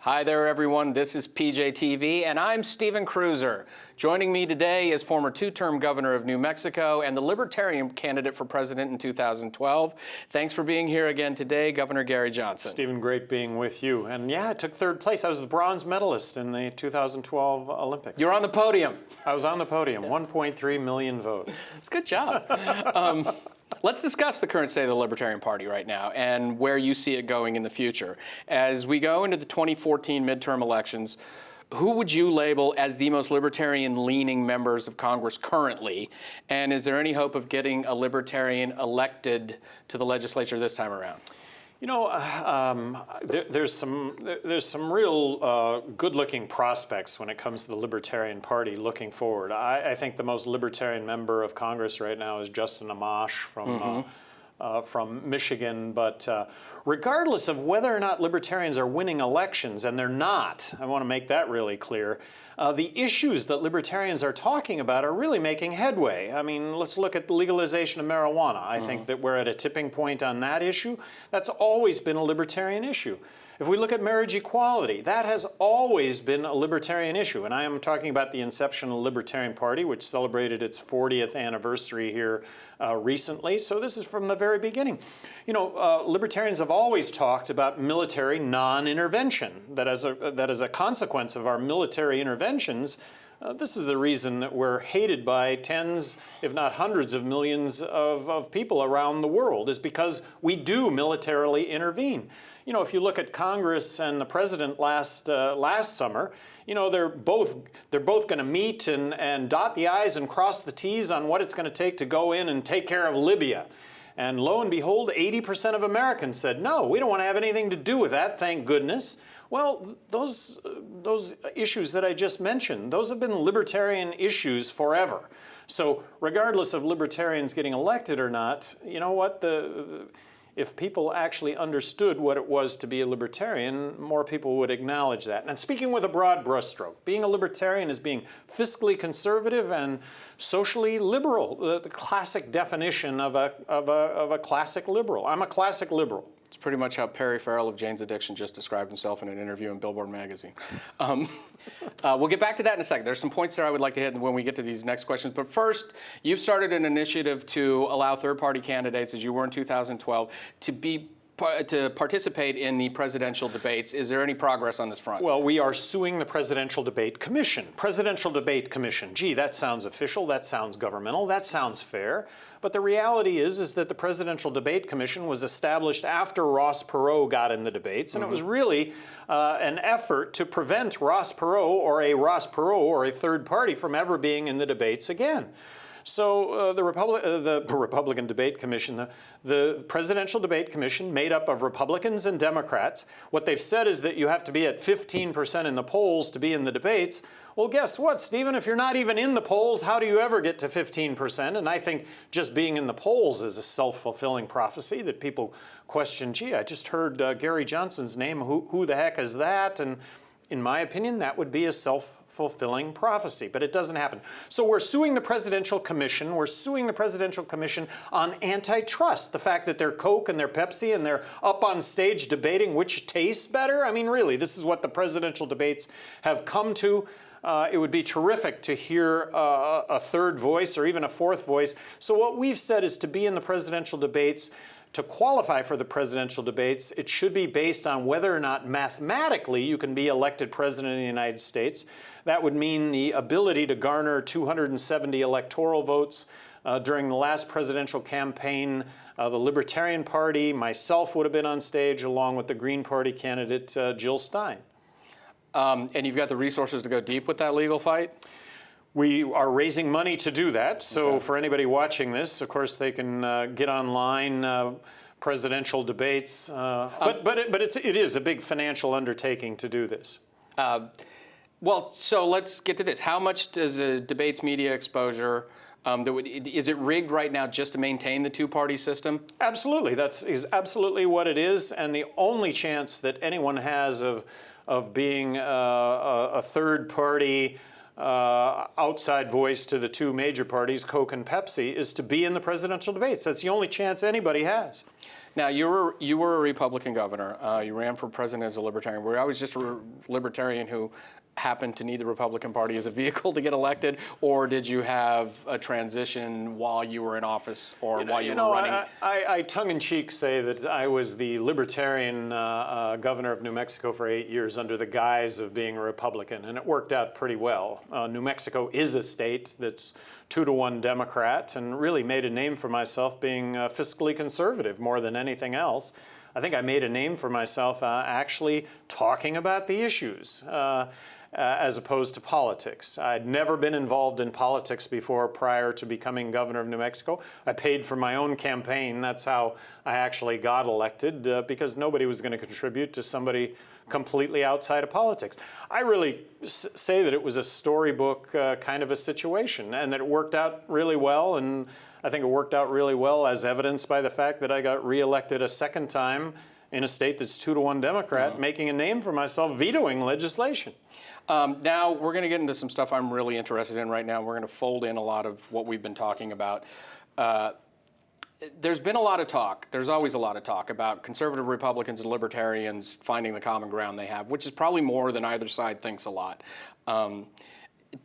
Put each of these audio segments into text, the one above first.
Hi there, everyone. This is PJTV, and I'm Stephen Kruiser. Joining me today is former two-term governor of New Mexico and the Libertarian candidate for president in 2012. Thanks for being here again today, Governor Gary Johnson. Stephen, great being with you. And yeah, I took third place. I was the bronze medalist in the 2012 Olympics. You're on the podium. I was on the podium, 1.3 million votes. It's a good job. Let's discuss the current state of the Libertarian Party right now and where you see it going in the future. As we go into the 2014 midterm elections, who would you label as the most libertarian-leaning members of Congress currently? And is there any hope of getting a libertarian elected to the legislature this time around? You know, there's some real good-looking prospects when it comes to the Libertarian Party looking forward. I think the most libertarian member of Congress right now is Justin Amash from Michigan. But regardless of whether or not libertarians are winning elections, and they're not, I want to make that really clear, the issues that libertarians are talking about are really making headway. I mean, let's look at the legalization of marijuana. I think that we're at a tipping point on that issue. That's always been a libertarian issue. If we look at marriage equality, that has always been a libertarian issue. And I am talking about the inception of the Libertarian Party, which celebrated its 40th anniversary here recently. So this is from the very beginning. You know, libertarians have always talked about military non-intervention, that as a consequence of our military interventions, this is the reason that we're hated by tens, if not hundreds of millions of people around the world, is because we do militarily intervene. You know, if you look at Congress and the president last summer, you know, they're both going to meet and dot the I's and cross the T's on what it's going to take to go in and take care of Libya. And lo and behold, 80% of Americans said, no, we don't want to have anything to do with that, thank goodness. Well, those issues that I just mentioned, those have been libertarian issues forever. So regardless of libertarians getting elected or not, you know what, if people actually understood what it was to be a libertarian, more people would acknowledge that. And speaking with a broad brushstroke, being a libertarian is being fiscally conservative and socially liberal, the classic definition of a classic liberal. I'm a classic liberal. It's pretty much how Perry Farrell of Jane's Addiction just described himself in an interview in Billboard magazine. We'll get back to that in a second. There's some points there I would like to hit when we get to these next questions. But first, you've started an initiative to allow third-party candidates, as you were in 2012, to participate in the presidential debates. Is there any progress on this front? Well, we are suing the Presidential Debate Commission. Presidential Debate Commission. Gee, that sounds official, that sounds governmental, that sounds fair. But the reality is that the Presidential Debate Commission was established after Ross Perot got in the debates, and it was really an effort to prevent Ross Perot or a third party from ever being in the debates again. So the Republican Debate Commission, the Presidential Debate Commission, made up of Republicans and Democrats. What they've said is that you have to be at 15% in the polls to be in the debates. Well, guess what, Stephen? If you're not even in the polls, how do you ever get to 15%? And I think just being in the polls is a self-fulfilling prophecy that people question, gee, I just heard Gary Johnson's name. Who the heck is that? And in my opinion, that would be a self-fulfilling prophecy, but it doesn't happen. So we're suing the Presidential Commission. We're suing the Presidential Commission on antitrust, the fact that they're Coke and they're Pepsi and they're up on stage debating which tastes better. I mean, really, this is what the presidential debates have come to. It would be terrific to hear a third voice or even a fourth voice. So what we've said is to be in the presidential debates, to qualify for the presidential debates, it should be based on whether or not mathematically you can be elected president of the United States. That would mean the ability to garner 270 electoral votes. During the last presidential campaign, the Libertarian Party, myself would have been on stage along with the Green Party candidate, Jill Stein. And you've got the resources to go deep with that legal fight? We are raising money to do that. So for anybody watching this, of course, they can get online presidential debates. But it is a big financial undertaking to do this. Well, so let's get to this. How much does a debates media exposure, is it rigged right now just to maintain the two-party system? Absolutely. That is absolutely what it is. And the only chance that anyone has of being a third party outside voice to the two major parties, Coke and Pepsi, is to be in the presidential debates. That's the only chance anybody has. Now, you were a Republican governor. You ran for president as a Libertarian. Were you always just a Libertarian who happened to need the Republican Party as a vehicle to get elected, or did you have a transition while you were in office or while you were running? I tongue-in-cheek say that I was the Libertarian governor of New Mexico for 8 years under the guise of being a Republican, and it worked out pretty well. New Mexico is a state that's 2-to-1 Democrat, and really made a name for myself being fiscally conservative more than anything else. I think I made a name for myself actually talking about the issues. As opposed to politics. I'd never been involved in politics before prior to becoming governor of New Mexico. I paid for my own campaign. That's how I actually got elected, because nobody was going to contribute to somebody completely outside of politics. I really say that it was a storybook kind of a situation, and that it worked out really well, and I think it worked out really well as evidenced by the fact that I got reelected a second time in a state that's 2-to-1 Democrat, making a name for myself, vetoing legislation. Now, we're going to get into some stuff I'm really interested in right now. We're going to fold in a lot of what we've been talking about. There's been a lot of talk. There's always a lot of talk about conservative Republicans and libertarians finding the common ground they have, which is probably more than either side thinks a lot.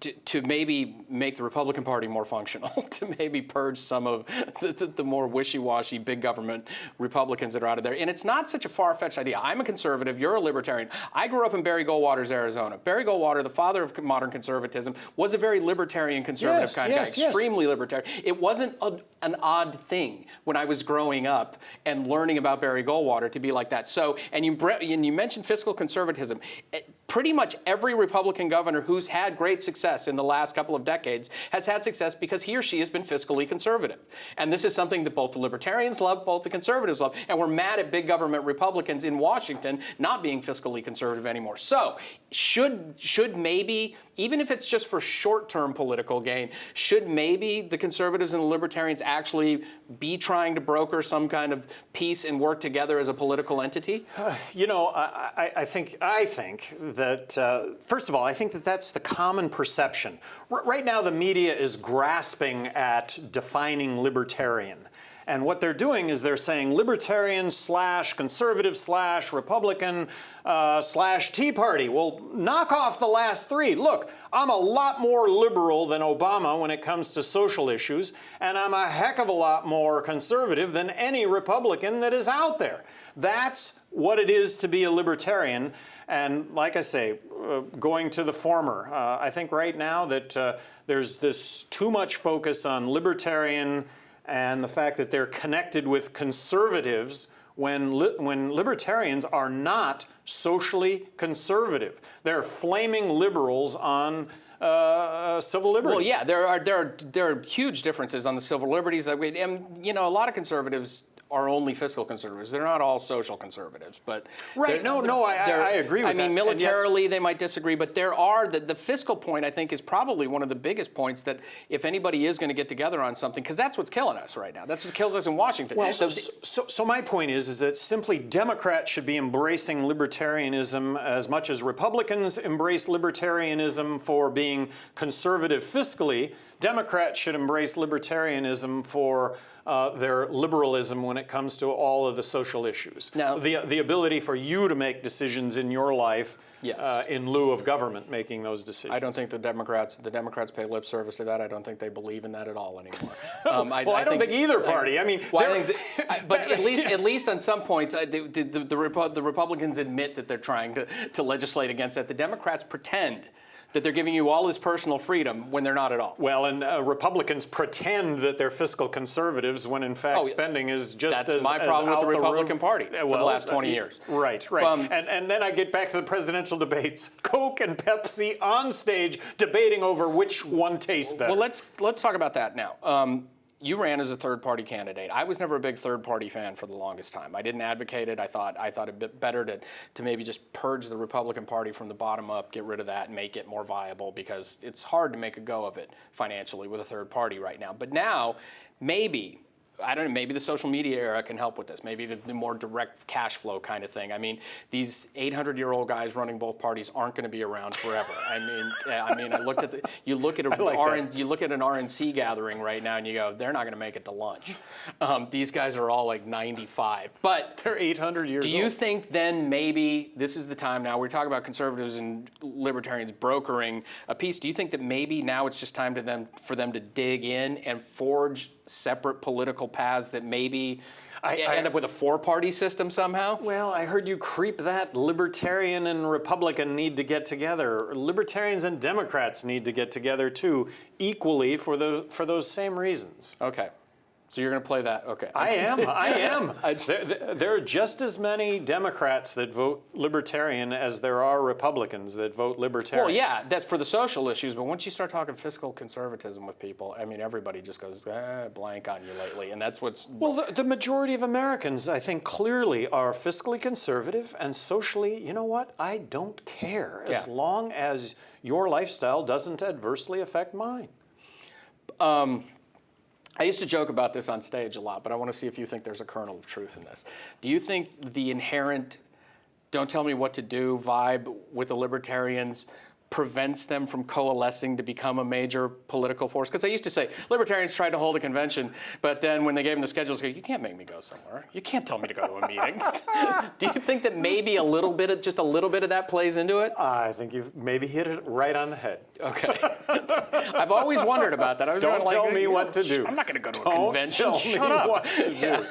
To maybe make the Republican Party more functional, to maybe purge some of the more wishy-washy big government Republicans that are out of there. And it's not such a far-fetched idea. I'm a conservative, you're a libertarian. I grew up in Barry Goldwater's Arizona. Barry Goldwater, the father of modern conservatism, was a very libertarian conservative kind of guy, extremely libertarian. It wasn't an odd thing when I was growing up and learning about Barry Goldwater to be like that. So, and you mentioned fiscal conservatism. Pretty much every Republican governor who's had great success in the last couple of decades has had success because he or she has been fiscally conservative. And this is something that both the libertarians love, both the conservatives love, and we're mad at big government Republicans in Washington not being fiscally conservative anymore. So should maybe, even if it's just for short-term political gain, should maybe the conservatives and the libertarians actually be trying to broker some kind of peace and work together as a political entity? You know, I think that, first of all, I think that that's the common perception. Right now, the media is grasping at defining libertarian. And what they're doing is they're saying libertarian slash conservative slash Republican slash Tea Party. Well, knock off the last three. Look, I'm a lot more liberal than Obama when it comes to social issues, and I'm a heck of a lot more conservative than any Republican that is out there. That's what it is to be a libertarian. And like I say, going to the former, I think right now that there's this too much focus on libertarian and the fact that they're connected with conservatives when libertarians are not socially conservative. They're flaming liberals on civil liberties. Well, yeah, there are huge differences on the civil liberties that and you know, a lot of conservatives are only fiscal conservatives. They're not all social conservatives, but right. No, I agree with that. I mean, militarily they might disagree, but there are the fiscal point. I think is probably one of the biggest points that if anybody is going to get together on something, because that's what's killing us right now. That's what kills us in Washington. Well, so my point is that simply Democrats should be embracing libertarianism as much as Republicans embrace libertarianism for being conservative fiscally. Democrats should embrace libertarianism for their liberalism when it comes to all of the social issues. Now, the ability for you to make decisions in your life in lieu of government making those decisions. I don't think the Democrats pay lip service to that. I don't think they believe in that at all anymore. I don't think either party. I mean, but at least on some points, the Republicans admit that they're trying to legislate against that. The Democrats pretend that they're giving you all this personal freedom when they're not at all. Well, and Republicans pretend that they're fiscal conservatives when in fact spending is just that's my problem with the Republican Party for the last 20 years. Right. And then I get back to the presidential debates. Coke and Pepsi on stage debating over which one tastes better. Well, let's talk about that now. You ran as a third-party candidate. I was never a big third-party fan for the longest time. I didn't advocate it. I thought it'd be better to maybe just purge the Republican Party from the bottom up, get rid of that, and make it more viable because it's hard to make a go of it financially with a third party right now. But now, maybe I don't know, maybe the social media era can help with this. Maybe the more direct cash flow kind of thing. I mean, these 800-year-old guys running both parties aren't going to be around forever. I looked at you look at you look at an RNC gathering right now, and you go, they're not going to make it to lunch. These guys are all like 95, but they're 800 years old. Do you think then maybe this is the time now? We're talking about conservatives and libertarians brokering a peace. Do you think that maybe now it's just time for them to dig in and forge separate political paths that maybe end up with a four-party system somehow? Well, I heard you creep that. Libertarian and Republican need to get together. Libertarians and Democrats need to get together too, equally for those same reasons. Okay. So you're going to play that? Okay. I am. There are just as many Democrats that vote Libertarian as there are Republicans that vote Libertarian. Well, yeah, that's for the social issues, but once you start talking fiscal conservatism with people, I mean, everybody just goes blank on you lately, and that's what's... Well, the majority of Americans, I think, clearly are fiscally conservative, and socially, you know what? I don't care as long as your lifestyle doesn't adversely affect mine. I used to joke about this on stage a lot, but I want to see if you think there's a kernel of truth in this. Do you think the inherent don't tell me what to do vibe with the libertarians prevents them from coalescing to become a major political force? Because I used to say, libertarians tried to hold a convention, but then when they gave them the schedules, they go, you can't make me go somewhere. You can't tell me to go to a meeting. Do you think that maybe just a little bit of that plays into it? I think you've maybe hit it right on the head. Okay. I've always wondered about that. Don't tell me what to do. I'm not going to go to a convention. Don't tell me what to do.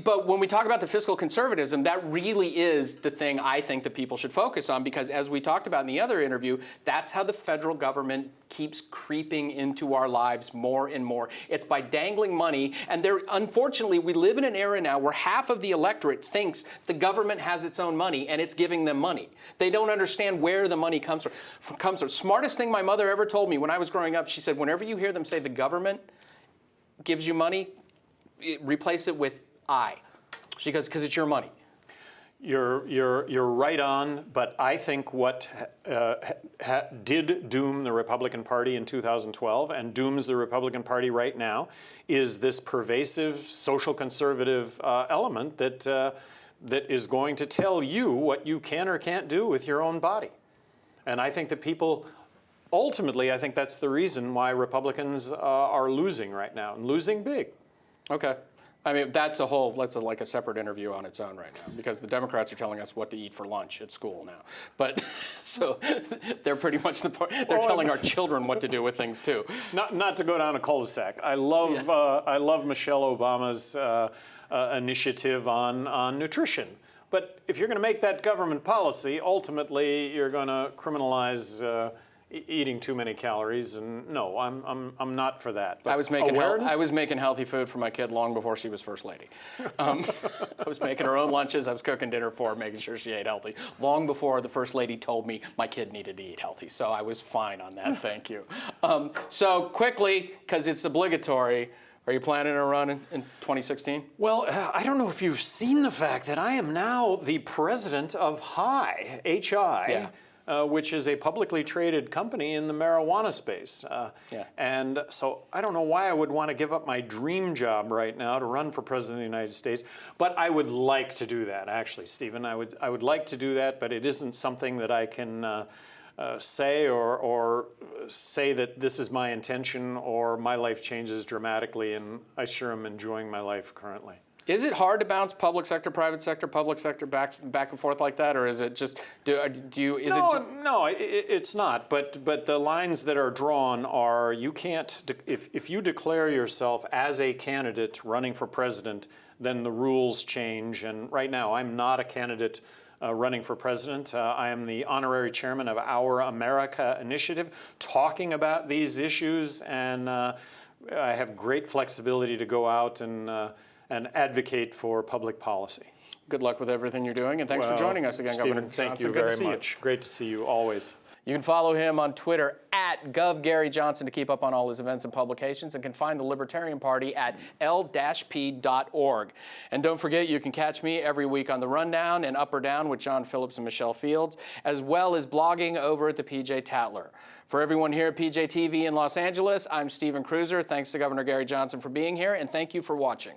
But when we talk about the fiscal conservatism, that really is the thing I think that people should focus on, because as we talked about in the other interview, that's how the federal government keeps creeping into our lives more and more. It's by dangling money, and unfortunately, we live in an era now where half of the electorate thinks the government has its own money and it's giving them money. They don't understand where the money comes from. Smartest thing my mother ever told me when I was growing up, she said, whenever you hear them say the government gives you money, replace it with I. She goes, because it's your money. You're right on, but I think what did doom the Republican Party in 2012 and dooms the Republican Party right now is this pervasive social conservative element that is going to tell you what you can or can't do with your own body. And I think that people, ultimately, I think that's the reason why Republicans are losing right now, and losing big. Okay. I mean, that's like a separate interview on its own right now, because the Democrats are telling us what to eat for lunch at school now. But so they're pretty much they're telling our children what to do with things too. Not to go down a cul-de-sac. I love Michelle Obama's initiative on nutrition. But if you're going to make that government policy, ultimately you're going to criminalize eating too many calories, and no, I'm not for that. But I was making healthy food for my kid long before she was first lady. I was making her own lunches. I was cooking dinner for her, making sure she ate healthy, long before the first lady told me my kid needed to eat healthy. So I was fine on that. Thank you. So quickly, because it's obligatory, are you planning a run in 2016? Well, I don't know if you've seen the fact that I am now the president of HI, H-I. Yeah. Which is a publicly traded company in the marijuana space. And so I don't know why I would want to give up my dream job right now to run for president of the United States, but I would like to do that, actually, Stephen. I would like to do that, but it isn't something that I can say or say that this is my intention or my life changes dramatically, and I sure am enjoying my life currently. Is it hard to bounce public sector, private sector, public sector back and forth like that, or is it just No, it's not. But the lines that are drawn are you can't if you declare yourself as a candidate running for president, then the rules change. And right now, I'm not a candidate running for president. I am the honorary chairman of Our America Initiative, talking about these issues, and I have great flexibility to go out and advocate for public policy. Good luck with everything you're doing, and thanks for joining us again, Stephen, Governor Johnson. thank you very much. Great to see you always. You can follow him on Twitter at GovGaryJohnson to keep up on all his events and publications, and can find the Libertarian Party at l-p.org. And don't forget, you can catch me every week on The Rundown and Up or Down with John Phillips and Michelle Fields, as well as blogging over at the PJ Tatler. For everyone here at PJTV in Los Angeles, I'm Stephen Kruiser. Thanks to Governor Gary Johnson for being here, and thank you for watching.